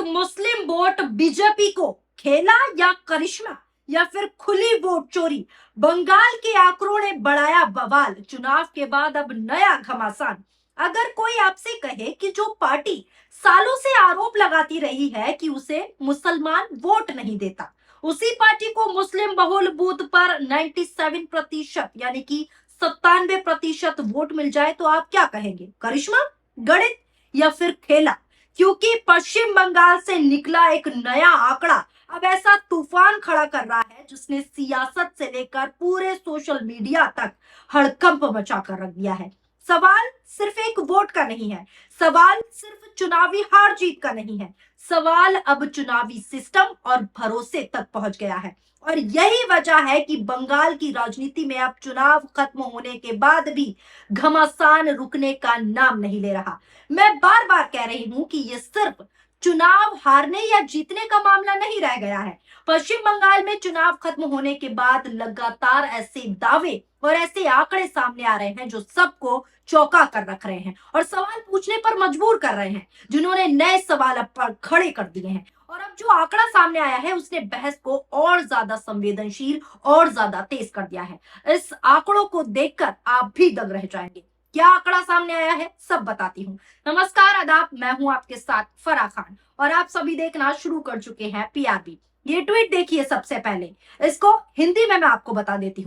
मुस्लिम vote BJP को खेला या करिश्मा या फिर खुली वोट चोरी। बंगाल के आंकड़ों ने बढ़ाया बवाल, चुनाव के बाद अब नया घमासान। अगर कोई आपसे कहे कि जो पार्टी सालों से आरोप लगाती रही है कि उसे मुसलमान वोट नहीं देता, उसी पार्टी को मुस्लिम बहुल बूथ पर 97% यानी कि 97% वोट मिल जाए तो आप क्या कहेंगे? करिश्मा, गणित या फिर खेला? क्योंकि पश्चिम बंगाल से निकला एक नया आंकड़ा अब ऐसा तूफान खड़ा कर रहा है जिसने सियासत से लेकर पूरे सोशल मीडिया तक हड़कंप मचा कर रख दिया है। सवाल सिर्फ एक वोट का नहीं है, सवाल सिर्फ चुनावी हार जीत का नहीं है, सवाल अब चुनावी सिस्टम और भरोसे तक पहुंच गया है। और यही वजह है कि बंगाल की राजनीति में अब चुनाव खत्म होने के बाद भी घमासान रुकने का नाम नहीं ले रहा। मैं बार बार कह रही हूं कि ये सिर्फ चुनाव हारने या जीतने का मामला नहीं रह गया है। पश्चिम बंगाल में चुनाव खत्म होने के बाद लगातार ऐसे दावे और ऐसे आंकड़े सामने आ रहे हैं जो सबको चौंका कर रख रहे हैं और सवाल पूछने पर मजबूर कर रहे हैं, जिन्होंने नए सवाल अब पर खड़े कर दिए हैं। और अब जो आंकड़ा सामने आया है उसने बहस को और ज्यादा संवेदनशील और ज्यादा तेज कर दिया है। इस आंकड़ों को देखकर आप भी दंग रह जाएंगे। क्या आंकड़ा सामने आया है सब बताती हूँ। नमस्कार, आदाब, मैं हूं आपके साथ फराह खान और आप सभी देखना शुरू कर चुके हैं पीआरबी। ये ट्वीट देखिए सबसे पहले, इसको हिंदी में मैं आपको बता देती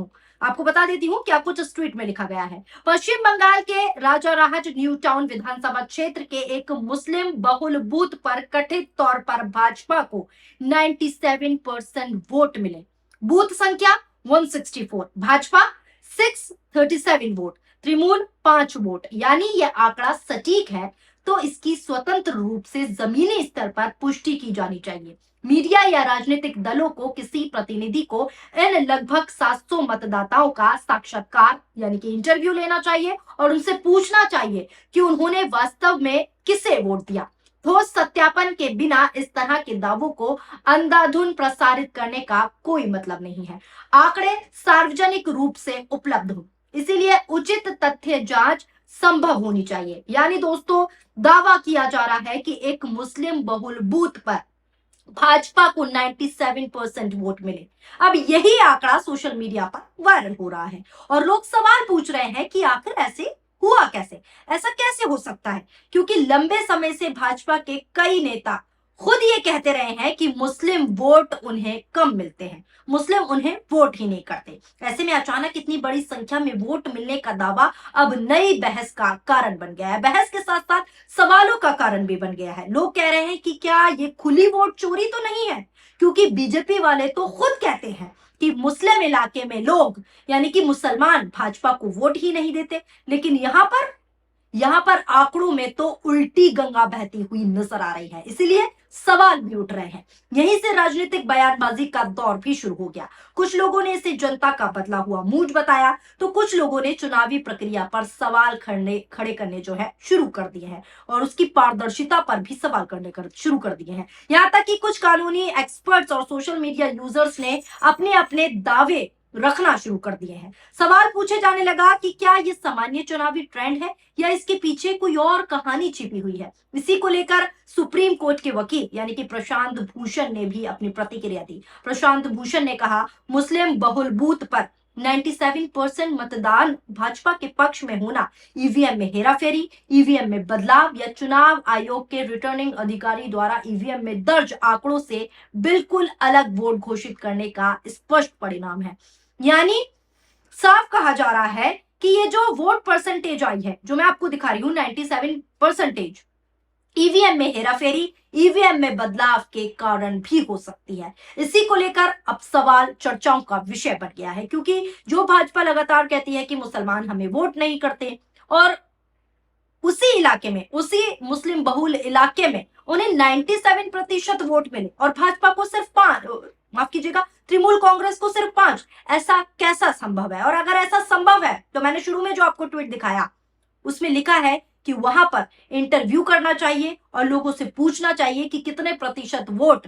हूँ क्या कुछ इस ट्वीट में लिखा गया है। पश्चिम बंगाल के राजारहाट न्यू टाउन विधानसभा क्षेत्र के एक मुस्लिम बहुल बूथ पर कथित तौर पर भाजपा को 97% वोट मिले। बूथ संख्या 164, भाजपा 637 वोट, तृणमूल 5 वोट। यानी यह आंकड़ा सटीक है तो इसकी स्वतंत्र रूप से जमीनी स्तर पर पुष्टि की जानी चाहिए। मीडिया या राजनीतिक दलों को किसी प्रतिनिधि को इन लगभग 700 मतदाताओं का साक्षात्कार यानी कि इंटरव्यू लेना चाहिए और उनसे पूछना चाहिए कि उन्होंने वास्तव में किसे वोट दिया। ठोस सत्यापन के बिना इस तरह के दावों को अंधाधुंध प्रसारित करने का कोई मतलब नहीं है। आंकड़े सार्वजनिक रूप से उपलब्ध हो, इसीलिए उचित तथ्य जांच संभव होनी चाहिए। यानी दोस्तों, दावा किया जा रहा है कि एक मुस्लिम बहुल बूथ पर भाजपा को 97% वोट मिले। अब यही आंकड़ा सोशल मीडिया पर वायरल हो रहा है और लोग सवाल पूछ रहे हैं कि आखिर ऐसे हुआ कैसे, ऐसा कैसे हो सकता है? क्योंकि लंबे समय से भाजपा के कई नेता खुद ये कहते रहे हैं कि मुस्लिम वोट उन्हें कम मिलते हैं, मुस्लिम उन्हें वोट ही नहीं करते। ऐसे में अचानक इतनी बड़ी संख्या में वोट मिलने का दावा अब नई बहस का कारण बन गया है। बहस के साथ साथ सवालों का कारण भी बन गया है। लोग कह रहे हैं कि क्या ये खुली वोट चोरी तो नहीं है? क्योंकि बीजेपी वाले तो खुद कहते हैं कि मुस्लिम इलाके में लोग यानी कि मुसलमान भाजपा को वोट ही नहीं देते, लेकिन यहाँ पर आंकड़ों में तो उल्टी गंगा बहती हुई नजर आ रही है। इसीलिए सवाल भी उठ रहे हैं। यहीं से राजनीतिक बयानबाजी का दौर भी शुरू हो गया। कुछ लोगों ने इसे जनता का बदला हुआ मूड बताया तो कुछ लोगों ने चुनावी प्रक्रिया पर सवाल खड़े करने जो है शुरू कर दिए हैं और उसकी पारदर्शिता पर भी सवाल शुरू कर दिए हैं। यहाँ तक कि कुछ कानूनी एक्सपर्ट्स और सोशल मीडिया यूजर्स ने अपने अपने दावे रखना शुरू कर दिए हैं। सवाल पूछे जाने लगा कि क्या ये सामान्य चुनावी ट्रेंड है या इसके पीछे कोई और कहानी छिपी हुई है। इसी को लेकर सुप्रीम कोर्ट के वकील यानी कि प्रशांत भूषण ने भी अपनी प्रतिक्रिया दी। प्रशांत भूषण ने कहा, मुस्लिम बहुल बूथ पर 97% मतदान भाजपा के पक्ष में होना ईवीएम में हेराफेरी, ईवीएम में बदलाव या चुनाव आयोग के रिटर्निंग अधिकारी द्वारा ईवीएम में दर्ज आंकड़ों से बिल्कुल अलग वोट घोषित करने का स्पष्ट परिणाम है। यानी साफ कहा जा रहा है कि ये जो वोट परसेंटेज आई है, जो मैं आपको दिखा रही हूं 97%, ईवीएम में हेराफेरी, ईवीएम में बदलाव के कारण भी हो सकती है। इसी को लेकर अब सवाल चर्चाओं का विषय बन गया है, क्योंकि जो भाजपा लगातार कहती है कि मुसलमान हमें वोट नहीं करते और उसी इलाके में, उसी मुस्लिम बहुल इलाके में उन्हें 97% वोट मिले और भाजपा को सिर्फ 5, माफ कीजिएगा, तृणमूल कांग्रेस को सिर्फ 5। ऐसा कैसा संभव है? और अगर ऐसा संभव है तो मैंने शुरू में जो आपको ट्वीट दिखाया उसमें लिखा है कि वहां पर इंटरव्यू करना चाहिए और लोगों से पूछना चाहिए कि कितने प्रतिशत वोट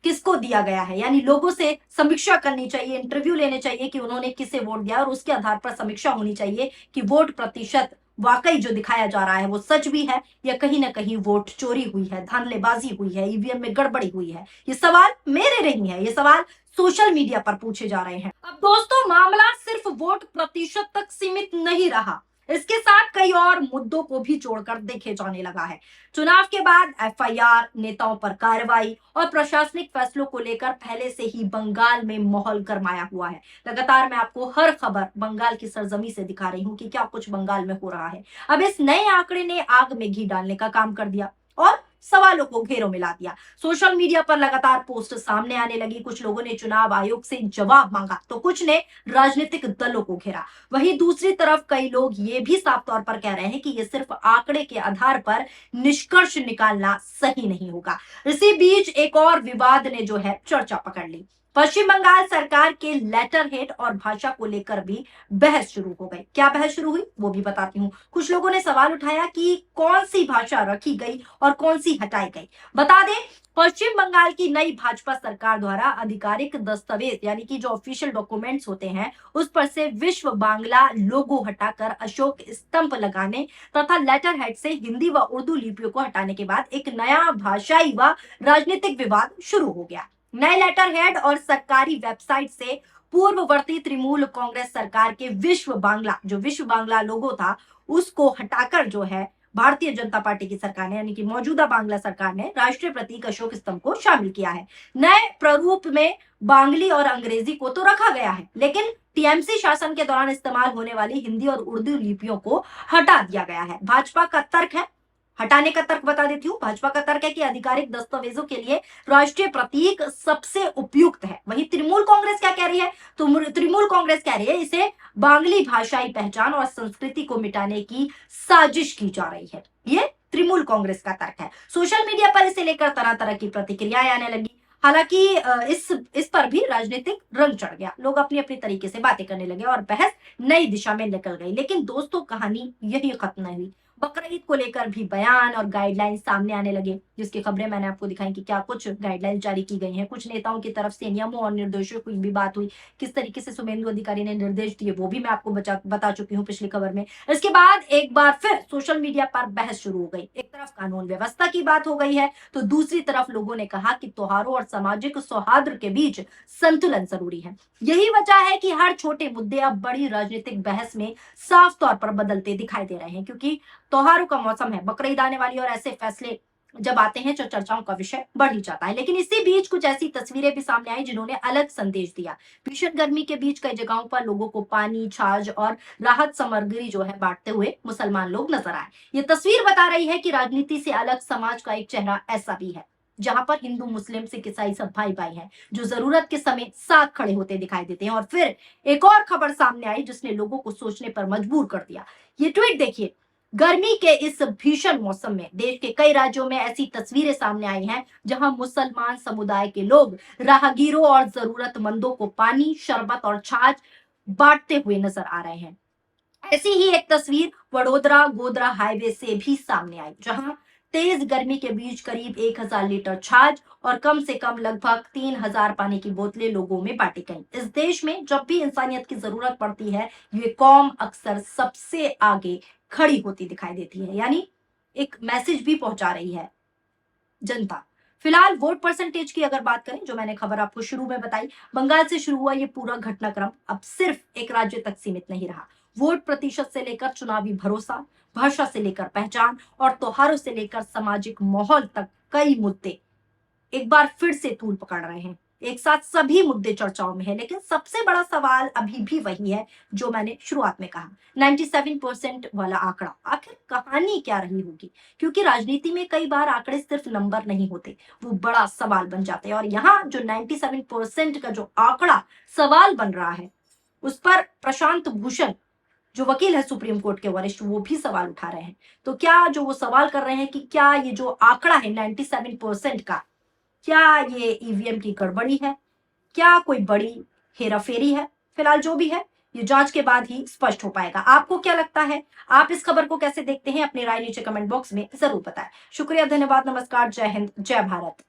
किसको दिया गया है। यानी लोगों से समीक्षा करनी चाहिए, इंटरव्यू लेने चाहिए कि उन्होंने किसे वोट दिया और उसके आधार पर समीक्षा होनी चाहिए कि वोट प्रतिशत वाकई जो दिखाया जा रहा है वो सच भी है या कहीं ना कहीं वोट चोरी हुई है, धांधलेबाजी हुई है, ईवीएम में गड़बड़ी हुई है। ये सवाल मेरे नहीं है, ये सवाल सोशल मीडिया पर पूछे जा रहे हैं। अब दोस्तों, मामला सिर्फ वोट प्रतिशत तक सीमित नहीं रहा, इसके साथ कई और मुद्दों को भी जोड़कर देखे जाने लगा है। चुनाव के बाद एफआईआर, नेताओं पर कार्रवाई और प्रशासनिक फैसलों को लेकर पहले से ही बंगाल में माहौल गरमाया हुआ है। लगातार मैं आपको हर खबर बंगाल की सरजमी से दिखा रही हूँ कि क्या कुछ बंगाल में हो रहा है। अब इस नए आंकड़े ने आग में घी डालने का काम कर दिया और सवालों को घेरों में ला दिया। सोशल मीडिया पर लगातार पोस्ट सामने आने लगी। कुछ लोगों ने चुनाव आयोग से जवाब मांगा तो कुछ ने राजनीतिक दलों को घेरा। वहीं दूसरी तरफ कई लोग ये भी साफ तौर पर कह रहे हैं कि ये सिर्फ आंकड़े के आधार पर निष्कर्ष निकालना सही नहीं होगा। इसी बीच एक और विवाद ने जो है चर्चा पकड़ ली। पश्चिम बंगाल सरकार के लेटर हेड और भाषा को लेकर भी बहस शुरू हो गई। क्या बहस शुरू हुई वो भी बताती हूँ। कुछ लोगों ने सवाल उठाया कि कौन सी भाषा रखी गई और कौन सी हटाई गई। बता दें, पश्चिम बंगाल की नई भाजपा सरकार द्वारा आधिकारिक दस्तावेज यानी कि जो ऑफिशियल डॉक्यूमेंट्स होते हैं उस पर से विश्व बांग्ला लोगो हटाकर अशोक स्तंभ लगाने तथा लेटर हेड से हिंदी व उर्दू लिपियों को हटाने के बाद एक नया भाषाई व राजनीतिक विवाद शुरू हो गया। नए लेटर हेड और सरकारी वेबसाइट से पूर्ववर्ती तृणमूल कांग्रेस सरकार के विश्व बांग्ला लोगो था उसको हटाकर जो है भारतीय जनता पार्टी की सरकार ने यानी कि मौजूदा बांग्ला सरकार ने राष्ट्रीय प्रतीक अशोक स्तंभ को शामिल किया है। नए प्रारूप में बांग्ली और अंग्रेजी को तो रखा गया है, लेकिन टीएमसी शासन के दौरान इस्तेमाल होने वाली हिंदी और उर्दू लिपियों को हटा दिया गया है। भाजपा का तर्क है, हटाने का तर्क बता देती हूँ। भाजपा का तर्क है कि आधिकारिक दस्तावेजों के लिए राष्ट्रीय प्रतीक सबसे उपयुक्त है। वहीं तृणमूल कांग्रेस क्या कह रही है? तो तृणमूल कांग्रेस कह रही है इसे बांग्ली भाषाई पहचान और संस्कृति को मिटाने की साजिश की जा रही है। ये तृणमूल कांग्रेस का तर्क है। सोशल मीडिया पर इसे लेकर तरह तरह की प्रतिक्रियाएं आने लगी। हालांकि इस पर भी राजनीतिक रंग चढ़ गया। लोग अपनी अपनी तरीके से बातें करने लगे और बहस नई दिशा में निकल गई। लेकिन दोस्तों, कहानी यही खत्म नहीं हुई। बकरीद को लेकर भी बयान और गाइडलाइंस सामने आने लगे, जिसकी खबरें मैंने आपको दिखाई कि क्या कुछ गाइडलाइंस जारी की गई हैं। कुछ नेताओं की तरफ से नियमों और निर्देशों की भी बात हुई। किस तरीके से शुभेंदु अधिकारी ने निर्देश दिए वो भी मैं आपको बता चुकी हूँ पिछली खबर में। इसके बाद एक बार फिर सोशल मीडिया पर बहस शुरू हो गई। एक तरफ कानून व्यवस्था की बात हो गई है तो दूसरी तरफ लोगों ने कहा कि त्योहारों और सामाजिक सौहार्द के बीच संतुलन जरूरी है। यही वजह है कि हर छोटे मुद्दे अब बड़ी राजनीतिक बहस में साफ तौर पर बदलते दिखाई दे रहे हैं, क्योंकि त्योहारों का मौसम है, बकरीद आने वाली और ऐसे फैसले जब आते हैं तो चर्चाओं का विषय बढ़ ही जाता है। लेकिन इसी बीच कुछ ऐसी तस्वीरें भी सामने आई जिन्होंने अलग संदेश दिया। भीषण गर्मी के बीच कई जगहों पर लोगों को पानी, छाछ और राहत सामग्री जो है बांटते हुए मुसलमान लोग नजर आए। ये तस्वीर बता रही है कि राजनीति से अलग समाज का एक चेहरा ऐसा भी है, जहां पर हिंदू, मुस्लिम, सिख, ईसाई सब भाई भाई हैं, जो जरूरत के समय साथ खड़े होते दिखाई देते हैं। और फिर एक और खबर सामने आई जिसने लोगों को सोचने पर मजबूर कर दिया। ये ट्वीट देखिए। गर्मी के इस भीषण मौसम में देश के कई राज्यों में ऐसी तस्वीरें सामने आई हैं जहां मुसलमान समुदाय के लोग राहगीरों और जरूरतमंदों को पानी, शरबत और छाछ बांटते हुए नजर आ रहे हैं। ऐसी ही एक तस्वीर वडोदरा गोधरा हाईवे से भी सामने आई, जहां तेज गर्मी के बीच करीब 1000 लीटर छाछ और कम से कम लगभग 3000 पानी की बोतलें लोगों में बांटी गई। इस देश में जब भी इंसानियत की जरूरत पड़ती है, ये कौम अक्सर सबसे आगे खड़ी होती दिखाई देती है, यानी एक मैसेज भी पहुंचा रही है जनता। फिलहाल वोट परसेंटेज की अगर बात करें, जो मैंने खबर आपको शुरू में बताई, बंगाल से शुरू हुआ ये पूरा घटनाक्रम अब सिर्फ एक राज्य तक सीमित नहीं रहा। वोट प्रतिशत से लेकर चुनावी भरोसा, भाषा से लेकर पहचान और त्योहारों से लेकर सामाजिक माहौल तक कई मुद्दे एक बार फिर से तूल पकड़ रहे हैं। एक साथ सभी मुद्दे चर्चाओं में है, लेकिन सबसे बड़ा सवाल अभी भी वही है जो मैंने शुरुआत में कहा, 97% वाला आंकड़ा। आखिर कहानी क्या रही होगी? क्योंकि राजनीति में कई बार आंकड़े सिर्फ नंबर नहीं होते, वो बड़ा सवाल बन जाते हैं। और यहाँ जो 97% का जो आंकड़ा सवाल बन रहा है, उस पर प्रशांत भूषण जो वकील है सुप्रीम कोर्ट के वरिष्ठ, वो भी सवाल उठा रहे हैं। तो क्या जो वो सवाल कर रहे हैं कि क्या ये जो आंकड़ा है 97% का, क्या ये ईवीएम की गड़बड़ी है, क्या कोई बड़ी हेराफेरी है? फिलहाल जो भी है ये जांच के बाद ही स्पष्ट हो पाएगा। आपको क्या लगता है? आप इस खबर को कैसे देखते हैं? अपनी राय नीचे कमेंट बॉक्स में जरूर बताएं। शुक्रिया, धन्यवाद, नमस्कार, जय हिंद, जय भारत।